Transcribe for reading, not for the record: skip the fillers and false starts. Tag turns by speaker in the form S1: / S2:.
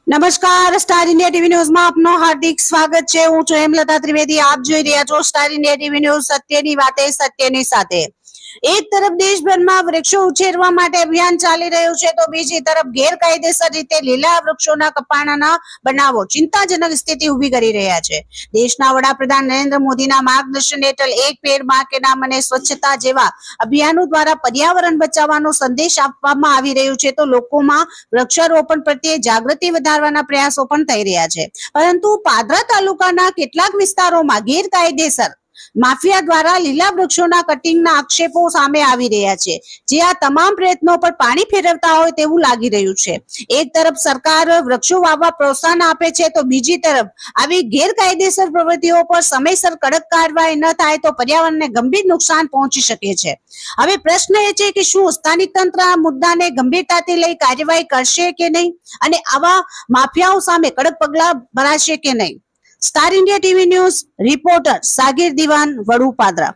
S1: નમસ્કાર, star India TV ન્યૂઝમાં આપનું હાર્દિક સ્વાગત છે। હું છું હેમલતા ત્રિવેદી। આપ જોઈ રહ્યા છો સ્ટાર ઇન્ડિયા ટીવી ન્યૂઝ, સત્યની વાતે સત્યની સાથે। એક તરફ દેશભરમાં વૃક્ષો ઉછેરવા માટે અભિયાન ચાલી રહ્યું છે, તો બીજી તરફ ગેરકાયદેસર રીતે લીલા વૃક્ષોના કપાણના બનાવો ચિંતાજનક સ્થિતિ ઊભી કરી રહ્યા છે। દેશના વડાપ્રધાન નરેન્દ્ર મોદીના માર્ગદર્શન હેઠળ એક પેડ માં કે નામ અને સ્વચ્છતા જેવા અભિયાનો દ્વારા પર્યાવરણ બચાવવાનો સંદેશ આપવામાં આવી રહ્યું છે, તો લોકોમાં વૃક્ષારોપણ પ્રત્યે જાગૃતિ વધારવાના પ્રયાસો પણ થઈ રહ્યા છે। પરંતુ પાદરા તાલુકાના કેટલાક વિસ્તારોમાં ગેરકાયદેસર માફિયા દ્વારા લીલા વૃક્ષોના કટિંગના આક્ષેપો સામે આવી રહ્યા છે, જે આ તમામ પ્રયત્નો પર પાણી ફેરવતા હોય તેવું લાગી રહ્યું છે। એક તરફ સરકાર વૃક્ષો વાવવા પ્રોત્સાહન આપે છે, તો બીજી તરફ આવી ગેરકાયદેસર પ્રવૃત્તિઓ પર સમયસર કડક કાર્યવાહી ન થાય તો પર્યાવરણને ગંભીર નુકસાન પહોંચી શકે છે। હવે પ્રશ્ન એ છે કે શું સ્થાનિક તંત્ર આ મુદ્દાને ગંભીરતાથી લઈ કાર્યવાહી કરશે કે નહીં, અને આવા માફિયાઓ સામે કડક પગલા ભરાશે કે નહીં। Star India TV news reporter Sagir Diwan, Vadu, Padra.